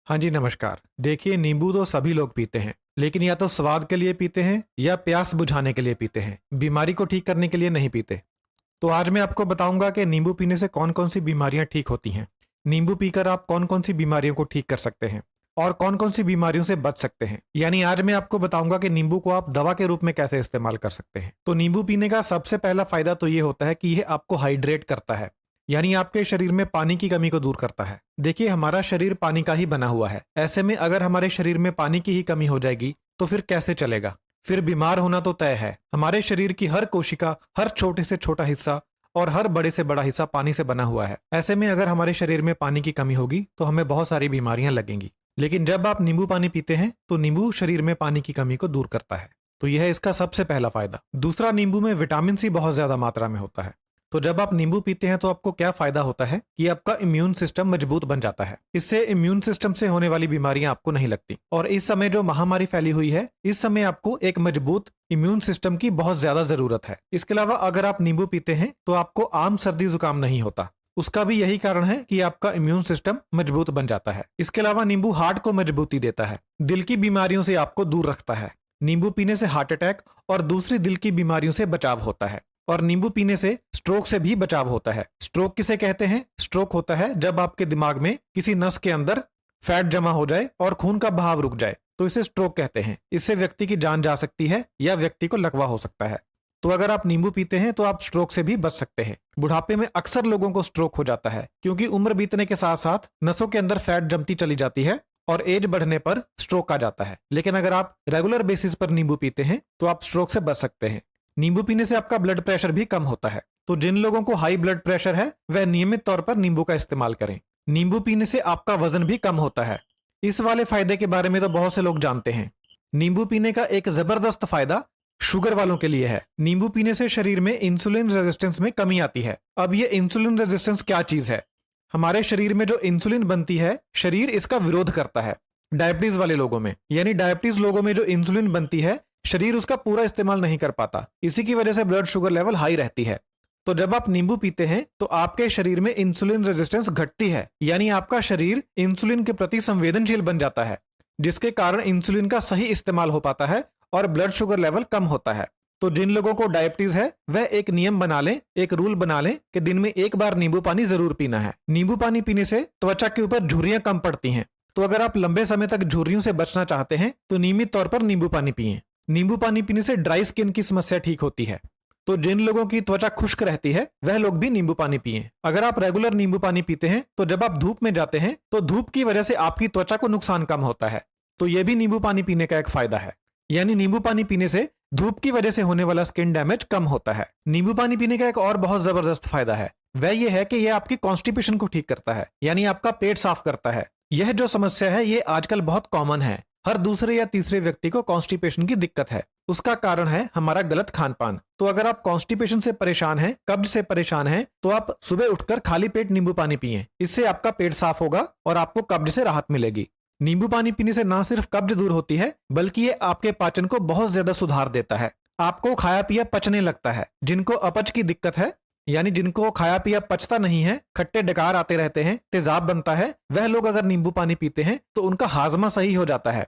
हाँ जी, नमस्कार। देखिए, नींबू तो सभी लोग पीते हैं, लेकिन या तो स्वाद के लिए पीते हैं या प्यास बुझाने के लिए पीते हैं। बीमारी को ठीक करने के लिए नहीं पीते। तो आज मैं आपको बताऊंगा कि नींबू पीने से कौन-कौन सी बीमारियां ठीक होती हैं। नींबू पीकर आप कौन-कौन सी बीमारियों को ठीक कर सकते हैं और कौन-कौन सी बीमारियों से बच सकते हैं। यानी आज मैं आपको बताऊंगा कि नींबू को आप दवा के रूप में कैसे इस्तेमाल कर सकते हैं। तो नींबू पीने का सबसे पहला फायदा तो ये होता है कि यह आपको हाइड्रेट करता है, यानी आपके शरीर में पानी की कमी को दूर करता है। देखिए, हमारा शरीर पानी का ही बना हुआ है। ऐसे में अगर हमारे शरीर में पानी की ही कमी हो जाएगी तो फिर कैसे चलेगा। फिर बीमार होना तो तय है। हमारे शरीर की हर कोशिका, हर छोटे से छोटा हिस्सा और हर बड़े से बड़ा हिस्सा पानी से बना हुआ है। ऐसे में अगर हमारे शरीर में पानी की कमी होगी तो हमें बहुत सारी बीमारियां लगेंगी। लेकिन जब आप नींबू पानी पीते हैं तो नींबू शरीर में पानी की कमी को दूर करता है। तो यह है इसका सबसे पहला फायदा। दूसरा, नींबू में विटामिन सी बहुत ज्यादा मात्रा में होता है। तो जब आप नींबू पीते हैं तो आपको क्या फायदा होता है कि आपका इम्यून सिस्टम मजबूत बन जाता है। इससे इम्यून सिस्टम से होने वाली बीमारियां आपको नहीं लगती। और इस समय जो महामारी फैली हुई है, इस समय आपको एक मजबूत इम्यून सिस्टम की बहुत ज्यादा जरूरत है। इसके अलावा अगर आप नींबू पीते हैं तो आपको आम सर्दी जुकाम नहीं होता। उसका भी यही कारण है कि आपका इम्यून सिस्टम मजबूत बन जाता है। इसके अलावा नींबू हार्ट को मजबूती देता है, दिल की बीमारियों से आपको दूर रखता है। नींबू पीने से हार्ट अटैक और दूसरी दिल की बीमारियों से बचाव होता है। और नींबू पीने से स्ट्रोक से भी बचाव होता है। स्ट्रोक किसे कहते हैं? स्ट्रोक होता है जब आपके दिमाग में किसी नस के अंदर फैट जमा हो जाए और खून का बहाव रुक जाए, तो इसे स्ट्रोक कहते हैं। इससे व्यक्ति की जान जा सकती है या व्यक्ति को लकवा हो सकता है। तो अगर आप नींबू पीते हैं तो आप स्ट्रोक से भी बच सकते हैं। बुढ़ापे में अक्सर लोगों को स्ट्रोक हो जाता है क्योंकि उम्र बीतने के साथ साथ नसों के अंदर फैट जमती चली जाती है और एज बढ़ने पर स्ट्रोक आ जाता है। लेकिन अगर आप रेगुलर बेसिस पर नींबू पीते हैं तो आप स्ट्रोक से बच सकते हैं। नींबू पीने से आपका ब्लड प्रेशर भी कम होता है। तो जिन लोगों को हाई ब्लड प्रेशर है वह नियमित तौर पर नींबू का इस्तेमाल करें। नींबू पीने से आपका वजन भी कम होता है। इस वाले फायदे के बारे में तो बहुत से लोग जानते हैं। नींबू पीने का एक जबरदस्त फायदा शुगर वालों के लिए है। नींबू पीने से शरीर में इंसुलिन रेजिस्टेंस में कमी आती है। अब ये इंसुलिन रेजिस्टेंस क्या चीज है? हमारे शरीर में जो इंसुलिन बनती है, शरीर इसका विरोध करता है। डायबिटीज वाले लोगों में, यानी डायबिटीज लोगों में जो इंसुलिन बनती है, शरीर उसका पूरा इस्तेमाल नहीं कर पाता। इसी की वजह से ब्लड शुगर लेवल हाई रहती है। तो जब आप नींबू पीते हैं तो आपके शरीर में इंसुलिन रेजिस्टेंस घटती है, यानी आपका शरीर इंसुलिन के प्रति संवेदनशील बन जाता है, जिसके कारण इंसुलिन का सही इस्तेमाल हो पाता है और ब्लड शुगर लेवल कम होता है। तो जिन लोगों को डायबिटीज है वह एक नियम बना लें, एक रूल बना लें कि दिन में एक बार नींबू पानी जरूर पीना है। नींबू पानी पीने से त्वचा के ऊपर झुर्रियां कम पड़ती हैं। तो अगर आप लंबे समय तक झुर्रियों से बचना चाहते हैं तो नियमित तौर पर नींबू पानी पिएं। नींबू पानी पीने से ड्राई स्किन की समस्या ठीक होती है। तो जिन लोगों की त्वचा खुश्क रहती है वह लोग भी नींबू पानी पिएं। अगर आप रेगुलर नींबू पानी पीते हैं तो जब आप धूप में जाते हैं तो धूप की वजह से आपकी त्वचा को नुकसान कम होता है। तो यह भी नींबू पानी पीने का एक फायदा है। यानी नींबू पानी पीने से धूप की वजह से होने वाला स्किन डैमेज कम होता है। नींबू पानी पीने का एक और बहुत जबरदस्त फायदा है, वह यह है कि यह आपकी कॉन्स्टिपेशन को ठीक करता है, यानी आपका पेट साफ करता है। यह जो समस्या है ये आजकल बहुत कॉमन है। हर दूसरे या तीसरे व्यक्ति को कॉन्स्टिपेशन की दिक्कत है। उसका कारण है हमारा गलत खान पान। तो अगर आप कॉन्स्टिपेशन से परेशान हैं, कब्ज से परेशान हैं, तो आप सुबह उठकर खाली पेट नींबू पानी पिएं। इससे आपका पेट साफ होगा और आपको कब्ज से राहत मिलेगी। नींबू पानी पीने से ना सिर्फ कब्ज दूर होती है बल्कि ये आपके पाचन को बहुत ज्यादा सुधार देता है। आपको खाया पिया पचने लगता है। जिनको अपच की दिक्कत है, यानी जिनको खाया पिया पचता नहीं है, खट्टे डकार आते रहते हैं, तेजाब बनता है, वह लोग अगर नींबू पानी पीते हैं तो उनका हाजमा सही हो जाता है,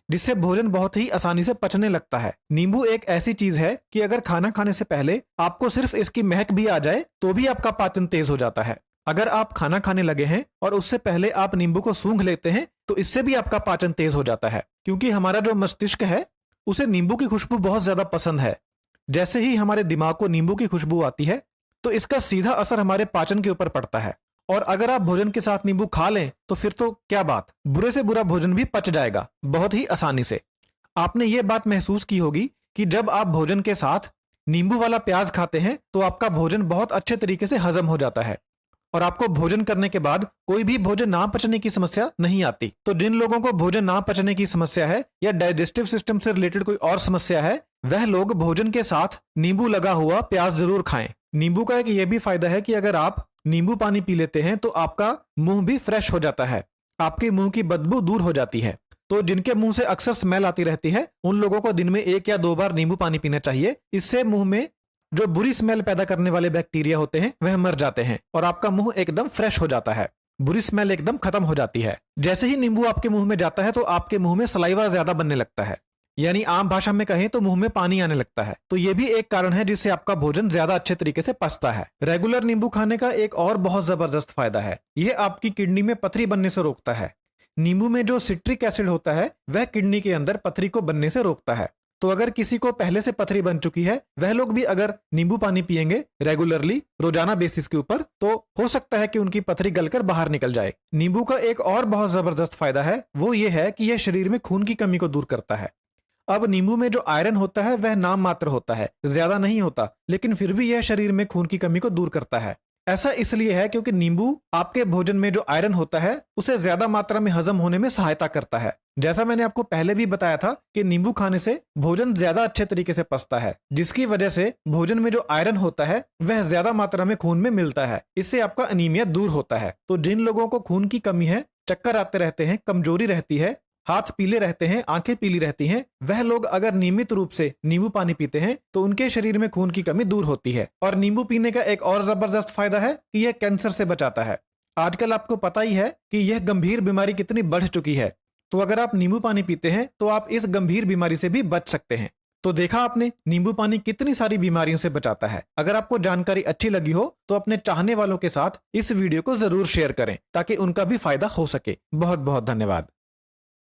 जिससे भोजन बहुत ही आसानी से पचने लगता है। नींबू एक ऐसी चीज है कि अगर खाना खाने से पहले आपको सिर्फ इसकी महक भी आ जाए तो भी आपका पाचन तेज हो जाता है। अगर आप खाना खाने लगे हैं और उससे पहले आप नींबू को सूंघ लेते हैं तो इससे भी आपका पाचन तेज हो जाता है, क्योंकि हमारा जो मस्तिष्क है उसे नींबू की खुशबू बहुत ज्यादा पसंद है। जैसे ही हमारे दिमाग को नींबू की खुशबू आती है तो इसका सीधा असर हमारे पाचन के ऊपर पड़ता है। और अगर आप भोजन के साथ नींबू खा लें तो फिर तो क्या बात, बुरे से बुरा भोजन भी पच जाएगा बहुत ही आसानी से। आपने ये बात महसूस की होगी कि जब आप भोजन के साथ नींबू वाला प्याज खाते हैं तो आपका भोजन बहुत अच्छे तरीके से हजम हो जाता है और आपको भोजन करने के बाद कोई भी भोजन ना पचने की समस्या नहीं आती। तो जिन लोगों को भोजन ना पचने की समस्या है या डाइजेस्टिव सिस्टम से रिलेटेड कोई और समस्या है, वह लोग भोजन के साथ नींबू लगा हुआ प्याज जरूर खाएं। नींबू का एक ये भी फायदा है कि अगर आप नींबू पानी पी लेते हैं तो आपका मुंह भी फ्रेश हो जाता है, आपके मुंह की बदबू दूर हो जाती है। तो जिनके मुंह से अक्सर स्मेल आती रहती है उन लोगों को दिन में 1 या 2 बार नींबू पानी पीना चाहिए। इससे मुंह में जो बुरी स्मेल पैदा करने वाले बैक्टीरिया होते हैं वह मर जाते हैं और आपका मुंह एकदम फ्रेश हो जाता है। बुरी स्मेल एकदम खत्म हो जाती है। जैसे ही नींबू आपके मुंह में जाता है तो आपके मुंह में सलाइवा ज्यादा बनने लगता है, यानी आम भाषा में कहें तो मुंह में पानी आने लगता है। तो ये भी एक कारण है जिससे आपका भोजन ज्यादा अच्छे तरीके से पचता है। रेगुलर नींबू खाने का एक और बहुत जबरदस्त फायदा है, यह आपकी किडनी में पथरी बनने से रोकता है। नींबू में जो सिट्रिक एसिड होता है वह किडनी के अंदर पथरी को बनने से रोकता है। तो अगर किसी को पहले से पथरी बन चुकी है, वह लोग भी अगर नींबू पानी पिएंगे रेगुलरली रोजाना बेसिस के ऊपर, तो हो सकता है कि उनकी पथरी गलकर बाहर निकल जाए। नींबू का एक और बहुत जबरदस्त फायदा है, वो ये है कि यह शरीर में खून की कमी को दूर करता है। अब नींबू में जो आयरन होता है वह नाम मात्र होता है, ज्यादा नहीं होता, लेकिन फिर भी यह शरीर में खून की कमी को दूर करता है। ऐसा इसलिए है क्योंकि नींबू आपके भोजन में जो आयरन होता है उसे ज्यादा मात्रा में हजम होने में सहायता करता है। जैसा मैंने आपको पहले भी बताया था कि नींबू खाने से भोजन ज्यादा अच्छे तरीके से पचता है, जिसकी वजह से भोजन में जो आयरन होता है वह ज्यादा मात्रा में खून में मिलता है। इससे आपका अनीमिया दूर होता है। तो जिन लोगों को खून की कमी है, चक्कर आते रहते हैं, कमजोरी रहती है, हाथ पीले रहते हैं, आंखें पीली रहती हैं, वह लोग अगर नियमित रूप से नींबू पानी पीते हैं तो उनके शरीर में खून की कमी दूर होती है। और नींबू पीने का एक और जबरदस्त फायदा है कि यह कैंसर से बचाता है। आजकल आपको पता ही है कि यह गंभीर बीमारी कितनी बढ़ चुकी है, तो अगर आप नींबू पानी पीते हैं तो आप इस गंभीर बीमारी से भी बच सकते हैं। तो देखा आपने, नींबू पानी कितनी सारी बीमारियों से बचाता है। अगर आपको जानकारी अच्छी लगी हो तो अपने चाहने वालों के साथ इस वीडियो को जरूर शेयर करें ताकि उनका भी फायदा हो सके। बहुत बहुत धन्यवाद।